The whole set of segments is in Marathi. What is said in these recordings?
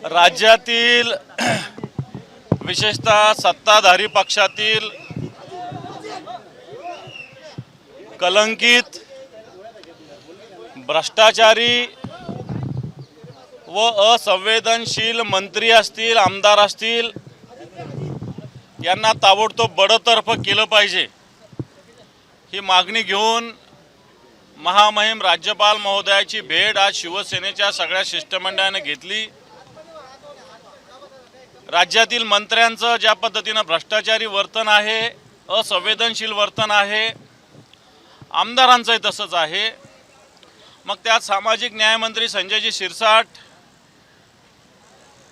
राज्यातील विशेषतः सत्ताधारी पक्षातील कलंकित, भ्रष्टाचारी व असंवेदनशील मंत्री असतील, आमदार असतील, यांना ताबडतोब बडतर्फ केलं पाहिजे ही मागणी घेऊन महामहिम राज्यपाल महोदयाची भेट आज शिवसेनेच्या सगळ्या शिष्टमंडळाने घेतली। राज्यातील मंत्र्यांचं ज्या पद्धतीनं भ्रष्टाचारी वर्तन आहे, असंवेदनशील वर्तन आहे, आमदारांचंही तसंच आहे। मग त्यात सामाजिक न्यायमंत्री संजयजी शिरसाट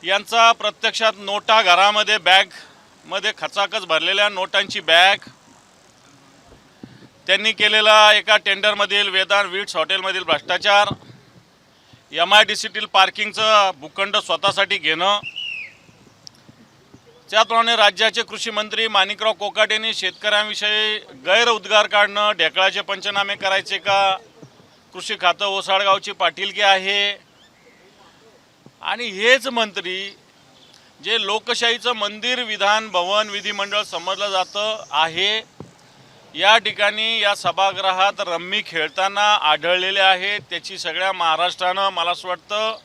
यांचा प्रत्यक्षात नोटा घरामध्ये बॅगमध्ये खचाखच भरलेल्या नोटांची बॅग, त्यांनी केलेला एका टेंडरमधील वेदांत वीट्स हॉटेलमधील भ्रष्टाचार, MIDCतील पार्किंगचं भूखंड स्वतःसाठी घेणं, त्याचप्रमाणे राज्याचे कृषी मंत्री माणिकराव कोकाटेंनी शेतकऱ्यांविषयी गैरउद्गार काढणं, ढेकळाचे पंचनामे करायचे का, कृषी खातं ओसाडगावची पाटीलकी आहे। आणि हेच मंत्री जे लोकशाहीचं मंदिर विधान भवन विधिमंडळ समजलं जातं आहे, या ठिकाणी या सभागृहात रम्मी खेळताना आढळलेले आहेत। त्याची सगळ्या महाराष्ट्रानं मला असं वाटतं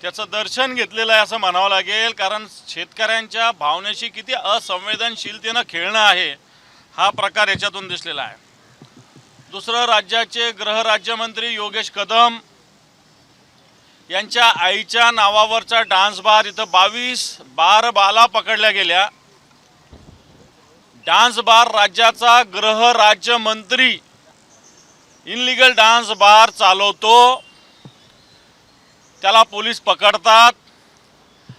त्याचं दर्शन घेतलेलं आहे असं म्हणावं लागेल, कारण शेतकऱ्यांच्या भावनेशी किती असंवेदनशीलतेनं खेळणं आहे हा प्रकार याच्यातून दिसलेला आहे। दुसरं, राज्याचे गृहराज्यमंत्री योगेश कदम यांच्या आईच्या नावावरचा डान्स बार, इथं 22 बाला पकडल्या गेल्या। डान्स बार राज्याचा गृहराज्यमंत्री इनलिगल डान्स बार चालवतो, त्याला पोलीस पकडतात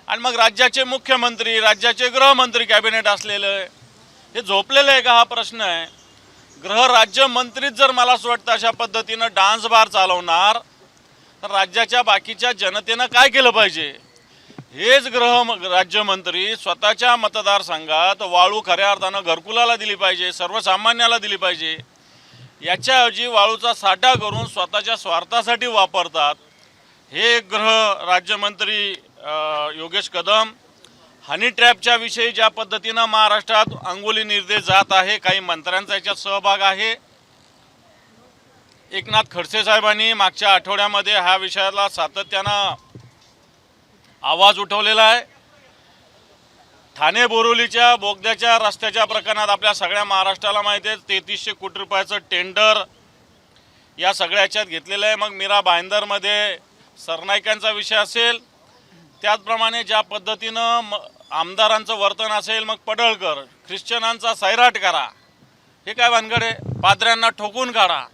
आणि मग राज्याचे मुख्यमंत्री, राज्याचे गृहमंत्री कॅबिनेट असलेलं हे झोपलेलं आहे का हा प्रश्न आहे। गृहराज्यमंत्रीच जर मला असं वाटतं अशा पद्धतीनं डान्स बार चालवणार तर राज्याच्या बाकीच्या जनतेनं काय केलं पाहिजे। हेच गृहराज्यमंत्री स्वतःच्या मतदारसंघात वाळू खऱ्या अर्थानं घरकुलाला दिली पाहिजे, सर्वसामान्याला दिली पाहिजे, याच्याऐवजी वाळूचा साठा करून स्वतःच्या स्वार्थासाठी वापरतात। हे गृहराज्यमंत्री योगेश कदम हनी ट्रॅपच्या विषयी ज्या पद्धतीनं महाराष्ट्रात अंगुली निर्देश जात आहे, काही मंत्र्यांचा याच्यात सहभाग आहे। एकनाथ खडसे साहेबांनी मागच्या आठवड्यामध्ये ह्या विषयाला सातत्यानं आवाज उठवलेला आहे। ठाणे बोरिवलीच्या बोगद्याच्या रस्त्याच्या प्रकरणात आपल्या सगळ्या महाराष्ट्राला माहिती आहे 3300 कोटी रुपयाचं टेंडर या सगळ्याच्यात घेतलेलं आहे। मग मीरा भाईंदरमध्ये सरनाईकांचा विषय असेल, त्याचप्रमाणे ज्या पद्धतीनं आमदारांचं वर्तन असेल, मग पडळकर ख्रिश्चनांचा सैराट करा, हे काय भानगड आहे, पाद्र्यांना ठोकून काढा।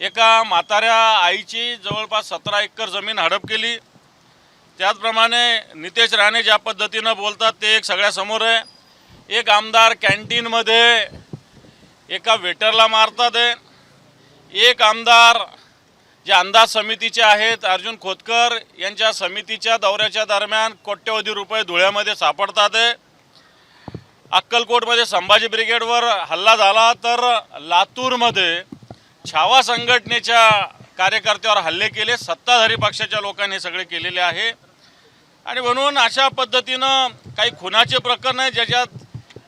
एका म्हाताऱ्या आईची जवळपास 17 एकर जमीन हडप केली। त्याचप्रमाणे नितेश राणे ज्या पद्धतीनं बोलतात ते एक सगळ्यासमोर आहे। एक आमदार कॅन्टीनमध्ये एका वेटरला मारतात आहे। एक आमदार जे अंदाज समितीचे आहेत अर्जुन खोतकर यांच्या समितीच्या दौऱ्याच्या दरम्यान कोट्यवधी रुपये धुळ्यामध्ये सापडतात आहे। अक्कलकोटमध्ये संभाजी ब्रिगेडवर हल्ला झाला तर लातूरमध्ये छावा संघटनेच्या कार्यकर्त्यावर हल्ले केले, सत्ताधारी पक्षाच्या लोकांनी हे सगळे केलेले आहे। आणि म्हणून अशा पद्धतीनं काही खुनाचे प्रकरण आहे ज्याच्यात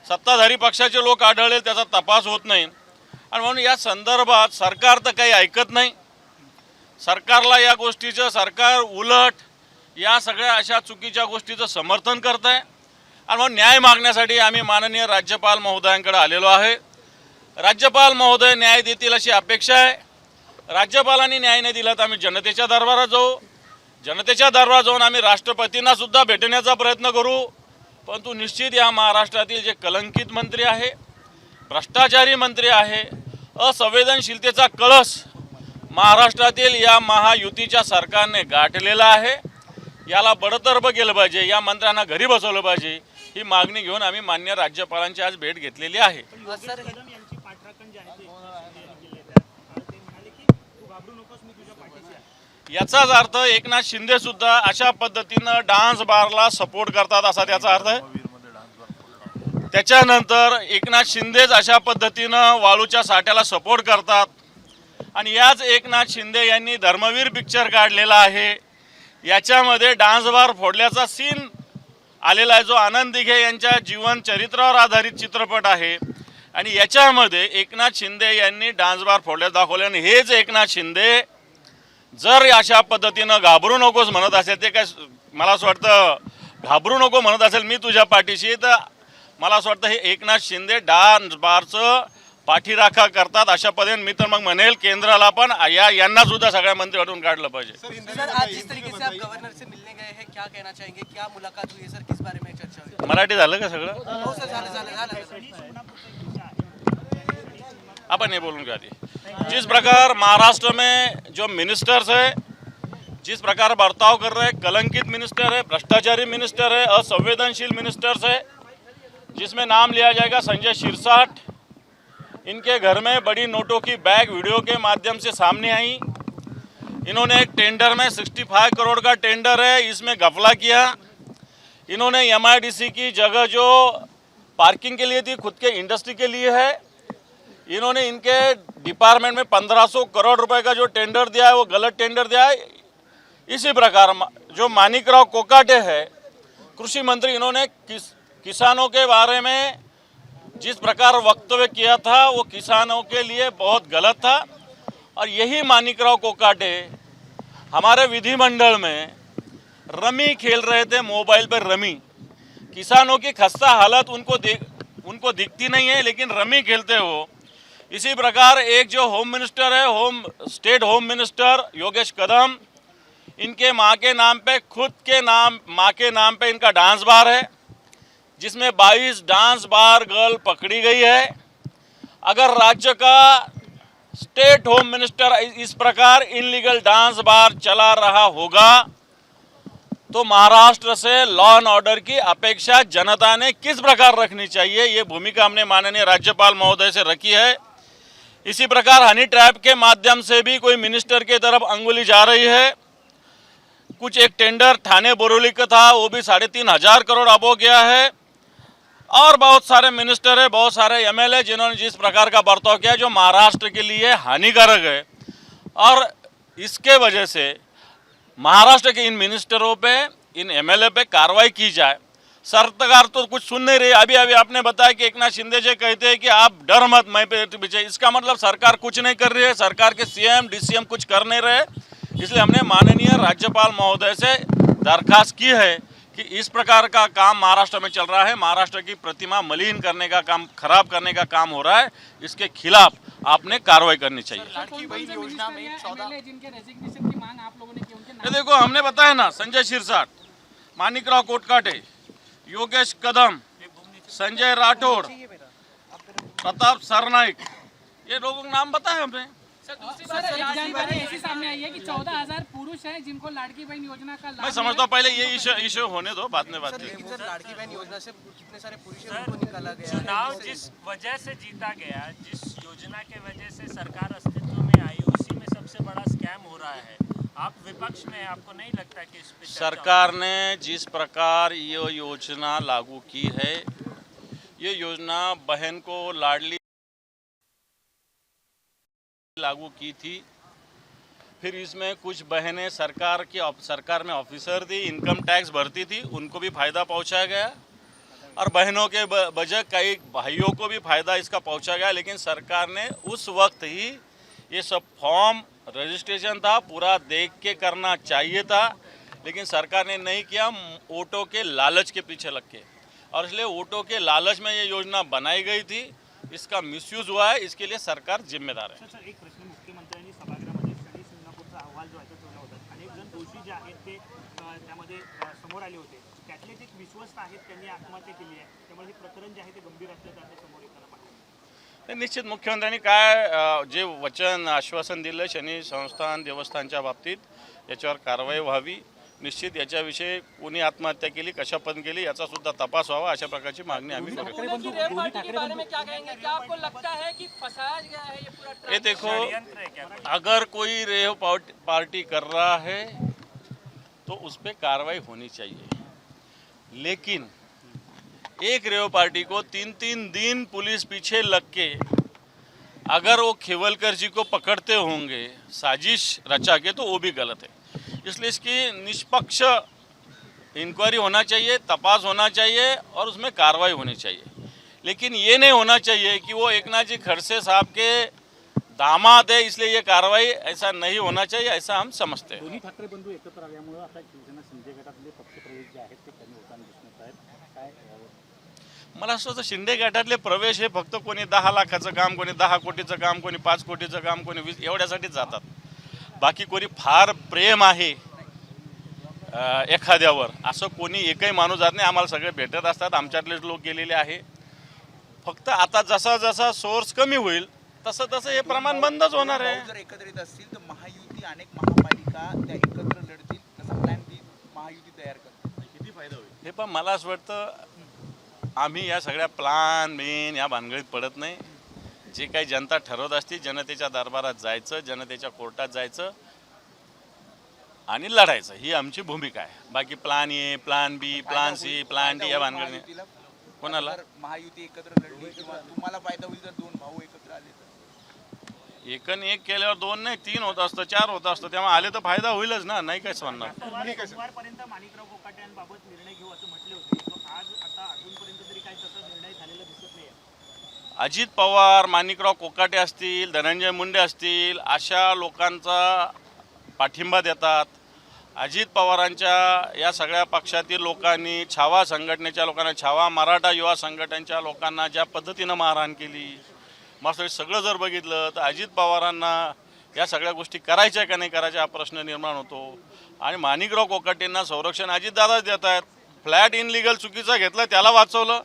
सत्ताधारी पक्षाचे लोक आढळले, त्याचा तपास होत नाही। आणि म्हणून या संदर्भात सरकार तर काही ऐकत नाही, सरकारला या गोष्टीचं सरकार उलट या सगळ्या अशा चुकीच्या गोष्टीचं समर्थन करत आहे। आणि म्हणून न्याय मागण्यासाठी आम्ही माननीय राज्यपाल महोदयांकडे आलेलो आहे। राज्यपाल महोदय न्याय देतील अशी अपेक्षा आहे। राज्यपालांनी न्याय नाही दिला तर आम्ही जनतेच्या दरबारात जाऊ, जनतेच्या दरबारात जाऊन आम्ही राष्ट्रपतींना सुद्धा भेटण्याचा प्रयत्न करू। परंतु निश्चित या महाराष्ट्रातील जे कलंकित मंत्री आहे, भ्रष्टाचारी मंत्री आहे, असंवेदनशीलतेचा कळस महाराष्ट्रातील या महायुतीच्या सरकारने गाठलेला आहे, याला बडतर्फ केलं पाहिजे, या मंत्र्यांना घरी बसवलं पाहिजे, ही मागणी घेऊन आम्ही माननीय राज्यपालांची आज भेट घेतलेली आहे। याचाच अर्थ एकनाथ शिंदे सुद्धा अशा पद्धतीनं डान्स बारला सपोर्ट करतात असा त्याचा अर्थ आहे। त्याच्यानंतर एकनाथ शिंदेच अशा पद्धतीनं वाळूच्या साठ्याला सपोर्ट करतात। आणि याच एकनाथ शिंदे यांनी धर्मवीर पिक्चर काढलेला आहे, याच्यामध्ये डान्स बार फोडल्याचा सीन आलेला आहे, जो आनंद दिघे यांच्या जीवन चरित्रावर आधारित चित्रपट आहे. आणि याच्यामध्ये एकनाथ शिंदे यांनी डान्स बार फोडल्यास दाखवले. आणि हेच एकनाथ शिंदे जर अशा पद्धतीनं घाबरू नकोस म्हणत असेल, ते काय मला असं वाटतं घाबरू नको म्हणत असेल मी तुझ्या पाठीशी, तर मला असं वाटतं हे एकनाथ शिंदे डान्स बारचं पाठीराखा करतात अशा पद्धतीने. मी तर मग म्हणेल केंद्राला पण यांना सुद्धा सगळ्या मंत्रिमंडळातून काढलं पाहिजे. सर आज जिस तरीके से आप गवर्नर से मिलने गए हैं, क्या कहना चाहेंगे, क्या मुलाकात हुई है सर, किस बारे में चर्चा हुई? मराठी झालं का सगळं? हो सर, झालं. अपन ये बोलूँगा आदि जिस प्रकार महाराष्ट्र में जो मिनिस्टर्स है जिस प्रकार बर्ताव कर रहे हैं, कलंकित मिनिस्टर है, भ्रष्टाचारी मिनिस्टर है, असंवेदनशील मिनिस्टर्स है, जिसमें नाम लिया जाएगा संजय शिरसाट. इनके घर में बड़ी नोटों की बैग वीडियो के माध्यम से सामने आई. इन्होंने एक टेंडर में 65 करोड़ का टेंडर है, इसमें घपला किया. इन्होंने MIDC की जगह जो पार्किंग के लिए थी खुद के इंडस्ट्री के लिए है. इन्होंने इनके डिपार्टमेंट में 1500 करोड़ रुपए का जो टेंडर दिया है वो गलत टेंडर दिया है. इसी प्रकार जो माणिकराव कोकाटे है कृषि मंत्री, इन्होंने किसानों के बारे में जिस प्रकार वक्तव्य किया था वो किसानों के लिए बहुत गलत था. और यही माणिकराव कोकाटे हमारे विधिमंडल में रमी खेल रहे थे, मोबाइल पर रमी. किसानों की खस्ता हालत उनको दिखती नहीं है, लेकिन रमी खेलते हो. इसी प्रकार एक जो होम मिनिस्टर है, state home minister Yogesh Kadam, इनके माँ के नाम पे माँ के नाम पे इनका डांस बार है, जिसमें 22 डांस बार गर्ल पकड़ी गई है. अगर राज्य का स्टेट होम मिनिस्टर इस प्रकार इनलीगल डांस बार चला रहा होगा तो महाराष्ट्र से लॉ एंड ऑर्डर की अपेक्षा जनता ने किस प्रकार रखनी चाहिए, ये भूमिका हमने माननीय राज्यपाल महोदय से रखी है. इसी प्रकार हनी ट्रैप के माध्यम से भी कोई मिनिस्टर की तरफ अंगुली जा रही है. कुछ एक टेंडर थाने बोरोली का था, वो भी 3,500 करोड़ अब हो गया है. और बहुत सारे मिनिस्टर है, बहुत सारे MLA जिन्होंने जिस प्रकार का बर्ताव किया जो महाराष्ट्र के लिए हानिकारक है. और इसके वजह से महाराष्ट्र के इन मिनिस्टरों पे, इन MLA पे कार्रवाई की जाए. सरकार तो कुछ सुन नहीं रही. अभी आपने बताया कि एकनाथ शिंदे जी कहते हैं कि आप डर मत मैं पे पीछे, इसका मतलब सरकार कुछ नहीं कर रही है, सरकार के CM DCM कुछ कर नहीं रहे. इसलिए हमने माननीय राज्यपाल महोदय से दरखास्त की है कि इस प्रकार का काम महाराष्ट्र में चल रहा है, महाराष्ट्र की प्रतिमा मलिन करने का काम, खराब करने का काम हो रहा है, इसके खिलाफ आपने कार्रवाई करनी चाहिए. ये देखो हमने बताया ना, संजय शिरसाट, माणिकराव कोटकाटे, योगेश कदम, संजय राठौड़, प्रताप सरनाइक, ये लोगों के नाम बताए हमने. जानकारी ऐसी सामने आई है कि 14,000 पुरुष हैं जिनको लाड़की बहन योजना का लाभ. मैं समझता हूँ पहले ये इश्यू होने दो, बाद में बात करेंगे. सर लाड़की बहन योजना से कितने सारे पुरुष हैं उनको निकाला गया. चुनाव जिस वजह से जीता गया, जिस योजना के वजह से सरकार अस्तित्व में आई, उसी में सबसे बड़ा स्कैम हो रहा है. आप विपक्ष में, आपको नहीं लगता कि इस पे सरकार ने जिस प्रकार ये योजना लागू की है, ये योजना बहन को लाडली लागू की थी. फिर इसमें कुछ बहनें सरकार में ऑफिसर थी, इनकम टैक्स भरती थी, उनको भी फायदा पहुंचाया गया. और बहनों के बजाय कई भाइयों को भी फायदा इसका पहुंचा गया. लेकिन सरकार ने उस वक्त ही ये सब फॉर्म रजिस्ट्रेशन था पूरा देख के करना चाहिए था, लेकिन सरकार ने नहीं किया, वोटों के लालच के पीछे लग के. और इसलिए वोटों के लालच में ये योजना बनाई गई थी, इसका मिसयूज हुआ है, इसके लिए सरकार जिम्मेदार है. सर एक प्रश्न, मुख्यमंत्र्यांनी सभागृहामध्ये शनी शिंगणापूरचा अहवाल जो आहे तो ठेवला होता. अनेक जण दोषी जे आहेत ते त्यामध्ये समोर आले होते. त्यातले जे विश्वस्त आहेत त्यांनी आत्महत्या केली आहे, त्यामुळे हे प्रकरण जे आहे ते गंभीर असल्याचं आपल्या समोर येताना पाहिजे. निश्चित मुख्यमंत्र्यांनी काय जे वचन आश्वासन दिलं शनी संस्थान देवस्थानच्या बाबतीत, याच्यावर कारवाई व्हावी. निश्चित याच्याविषयी कोणी आत्महत्या केली, कशा पद्धतीने केली याचा सुद्धा तपास व्हावा, अशा प्रकारची मागणी आम्ही करू. ये देखो, अगर कोई रेव पार्टी कर रहा है तो उस पर कार्रवाई होनी चाहिए. लेकिन एक रेव पार्टी को 3-3 दिन पुलिस पीछे लग के अगर वो खेवलकर जी को पकड़ते होंगे साजिश रचा के, तो वो भी गलत है. इसलिए इसकी निष्पक्ष इंक्वायरी होना चाहिए, तपास होना चाहिए और उसमें कार्रवाई होनी चाहिए। लेकिन ये नहीं होना चाहिए कि वो एकनाथ जी खड़से साहब के दामाद है इसलिए ये कार्रवाई, ऐसा नहीं होना चाहिए, ऐसा हम समझते हैं। दोन्ही ठाकरे बंधू एकत्र आल्यामुळे आता शिवसेना शिंदे गटातले पक्षप्रवेश जे आहेत ते कमी होताना दिसत आहेत. काय मला असं वाटतं शिंदे गटातले प्रवेश हे फक्त कोणी 10 लाखाचं काम, कोणी 10 कोटीचं काम, कोणी 5 कोटीचं काम, कोणी 20 एवढ्यासाठीच जातात. बाकी कोणी फार प्रेम आहे एखाद्यावर असं कोणी एकही माणूस जात नाही. आम्हाला सगळे भेटत असतात, आमच्यातलेच लोक गेलेले आहे. फक्त आता जसा जसा सोर्स कमी होईल तसं तसं हे प्रमाण बंदच होणार आहे. जर एकत्रित असतील तर महायुती अनेक महापालिका त्या एकत्र लढतील, तसा प्लॅन ती महायुती तयार करते. किती फायदा होईल? हे पण मला असं वाटतं आम्ही या सगळ्या प्लान मेन या भानगडीत पडत नाही. जे काही जनता ठरवत असते, जनतेच्या दरबारात जायचं, जनतेच्या कोर्टात जायचं आणि लढायचं, ही आमची भूमिका आहे. बाकी plan A, plan B, plan C, plan D या भानगडीने महायुतीला कोणाला जर महायुती एकत्र लढली किंवा तुम्हाला फायदा होईल जर दोन भाऊ एकत्र आले तर. एकन एक केल्यावर 2 नाही 3 होत असतं, 4 होत असतं, तेव्हा आले तर फायदा होईलच ना, नाही काय म्हणणार. सोमवारपर्यंत माणिकराव कोकाट्यांबाबत निर्णय घेऊ असं म्हटले होते. तो आज आता अजूनपर्यंत तरी काही तसा निर्णय झालेला दिसत नाही. अजित पवार, माणिकराव कोकाटे असतील, धनंजय मुंडे असतील, अशा लोकांचा पाठिंबा देतात. अजित पवारांच्या या सगळ्या पक्षातील लोकांनी, छावा संघटनेच्या लोकांना, छावा मराठा युवा संघटनेच्या लोकांना ज्या पद्धतीनं मारहाण केली, मग सगळं जर बघितलं तर अजित पवारांना या सगळ्या गोष्टी करायच्या का नाही करायच्या हा प्रश्न निर्माण होतो. आणि माणिकराव कोकाटेंना संरक्षण अजितदादाच देत आहेत. फ्लॅट इनलिगल चुकीचं घेतलं त्याला वाचवलं,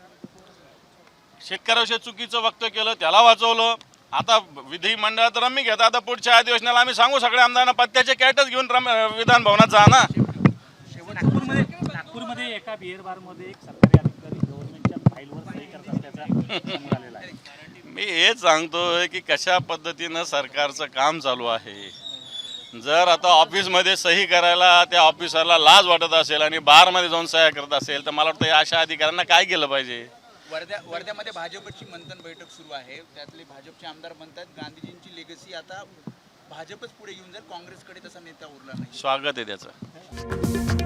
शेतकऱ्याविषयी चुकीचं वक्तव्य केलं त्याला वाचवलं. आता विधिमंडळात रम्मी घेतात, आता पुढच्या अधिवेशनाला आम्ही सांगू सगळ्या आमदारांना पत्त्याचे कॅटच घेऊन विधान भवनात जा ना. नागपूरमध्ये एका बिअर बारमध्ये एक सरकारी अधिकारी गव्हर्नमेंटच्या फाईलवर सही करत असल्याचा समोर आलेला आहे. मी हेच सांगतोय की कशा पद्धतीनं सरकारचं काम चालू आहे. जर आता ऑफिसमध्ये सही करायला त्या ऑफिसरला लाज वाटत असेल आणि बारमध्ये जाऊन सह्या करत असेल तर मला वाटतं या अशा अधिकाऱ्यांना काय केलं पाहिजे. वर्ध्यामध्ये भाजपची मंथन बैठक सुरू आहे. त्यातले भाजपचे आमदार म्हणतात गांधीजींची लेगसी आता भाजपच पुढे घेऊन जाईल, काँग्रेसकडे तसा नेता उरला नाही. स्वागत आहे त्याचं.